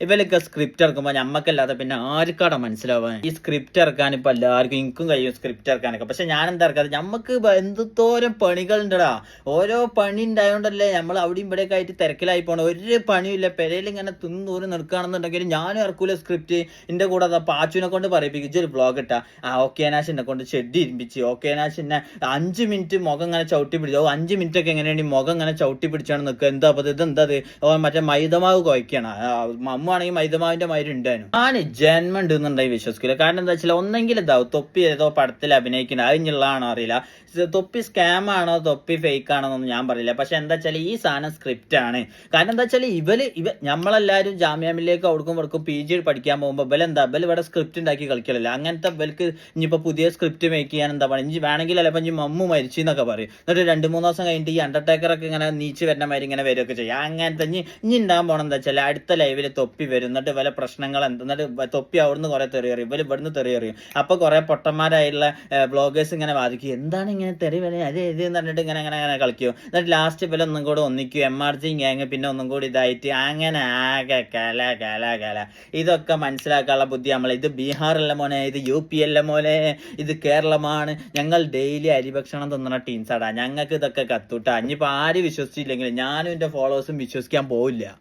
ഇവരൊക്കെ സ്ക്രിപ്റ്റ് ഇറക്കുമ്പോൾ ഞമ്മക്കല്ലാതെ പിന്നെ ആർക്കാടെ മനസ്സിലാവാൻ ഈ സ്ക്രിപ്റ്റ് ഇറക്കാൻ ഇപ്പൊ എല്ലാവർക്കും എനിക്കും കഴിയും സ്ക്രിപ്റ്റ് ഇറക്കാനൊക്കെ. പക്ഷെ ഞാൻ എന്താ ഇറക്കാറ്, ഞമ്മക്ക് എന്തോരം പണികളുണ്ടടാ. ഓരോ പണി ഉണ്ടായോണ്ടല്ലേ നമ്മൾ അവിടെയും ഇവിടെയൊക്കെ ആയിട്ട് തിരക്കിലായി പോകണം. ഒരു പണിയില്ല, പെരയിൽ ഇങ്ങനെ തിന്നൂര് നിൽക്കുകയാണെന്നുണ്ടെങ്കിൽ ഞാനും ഇറക്കൂല സ്ക്രിപ്റ്റ്. എന്റെ കൂടെ അതാ പാച്ചുവിനെ കൊണ്ട് പറയിപ്പിക്കും ഒരു വ്ളോഗ് ഇട്ടാ. ഓക്കേനാശിനെ കൊണ്ട് ഷെഡ് ഇരുമ്പിച്ച് ഓക്കേനാശിനെ 5 മിനിറ്റ് മുഖം ഇങ്ങനെ ചവിട്ടി പിടിച്ചു. 5 മിനിറ്റ് ഒക്കെ എങ്ങനെയാണ് ഈ മുഖം ഇങ്ങനെ ചവിട്ടി പിടിച്ചാണ് നിൽക്കുക. എന്താ ഇതെന്താ മറ്റേ മൈദമാവ് കുഴക്കണം. മമ്മാണെങ്കിൽ മൈദമാവിന്റെ മാതിരി ഉണ്ടായിരുന്നു. ഞാൻ ജന്മം ഉണ്ടെന്നുണ്ടായി വിശ്വസിക്കില്ല. കാരണം എന്താ വെച്ചാൽ ഒന്നെങ്കിൽ ഇതാവും തൊപ്പി ഏതോ പടത്തിൽ അഭിനയിക്കുന്നത് അതിനുള്ളതാണോ അറിയില്ല. തൊപ്പി സ്കാം ആണോ തൊപ്പി ഫേക്ക് ആണോ എന്നൊന്നും ഞാൻ പറയില്ല. പക്ഷെ എന്താ വെച്ചാൽ ഈ സാധനം സ്ക്രിപ്റ്റ് ആണ്. കാരണം എന്താ വെച്ചാൽ നമ്മളെല്ലാവരും ജാമ്യ മില്ലിലേക്ക് അവിടേക്കും ഇവിടേക്കും PG പഠിക്കാൻ പോകുമ്പോൾ ഇവൽ ഇവിടെ സ്ക്രിപ്റ്റ് ഉണ്ടാക്കി കളിക്കലല്ല. അങ്ങനത്തെ ഇവർക്ക് ഇനിയിപ്പോൾ പുതിയ സ്ക്രിപ്റ്റ് മേക്ക് ചെയ്യാൻ എന്താ പറയുക, ഇനി വേണമെങ്കിൽ അല്ലപ്പോൾ ഇനി മമ്മു മരിച്ചു എന്നൊക്കെ പറയും. എന്നിട്ട് 2-3 ദിവസം കഴിഞ്ഞിട്ട് ഈ അണ്ടർടേക്കറൊക്കെ ഇങ്ങനെ നീച്ച് വരുന്ന മാതിരി ഇങ്ങനെ വരികയൊക്കെ ചെയ്യും. അങ്ങനത്തെ ഇനി ഉണ്ടാകാൻ പോകണം എന്താ വെച്ചാൽ അടുത്ത ലൈവിൽ തൊപ്പി വരും. എന്നിട്ട് വല്ല പ്രശ്നങ്ങൾ എന്നിട്ട് തൊപ്പി അവിടുന്ന് കുറെ തെറിയറിയും, ഇവിടുന്ന് തെറിയറിയും. അപ്പൊ കുറെ പൊട്ടന്മാരായിട്ടുള്ള ബ്ലോഗേഴ്സ് ഇങ്ങനെ വാദിക്കും, എന്താണ് ഇങ്ങനെ തെറി വരെ അത് ഇത് എന്ന് പറഞ്ഞിട്ട് ഇങ്ങനെ അങ്ങനെ അങ്ങനെ കളിക്കും. എന്നിട്ട് ലാസ്റ്റ് ഇവരെ ഒന്നും കൂടെ ഒന്നിക്കും, MRG ഗ്യാങ് പിന്നെ ഒന്നും കൂടി ഇതായിട്ട് അങ്ങനെ ആകെ കല. ഇതൊക്കെ മനസ്സിലാക്കാനുള്ള ബുദ്ധി നമ്മളെ. ഇത് ബീഹാറല്ല മോനെ, ഇത് UP അല്ല മോനെ, ഇത് കേരളമാണ്. ഞങ്ങൾ ഡെയിലി അരിഭക്ഷണം തിന്നുന്ന ടീംസാടാ. ഞങ്ങൾക്ക് ഇതൊക്കെ കത്തൂട്ടാ. ഇനിയിപ്പോൾ ആര് വിശ്വസിച്ചില്ലെങ്കിലും ഞാനും എൻ്റെ ഫോളോവേഴ്സും വിശ്വസിക്കാൻ പോവില്ല.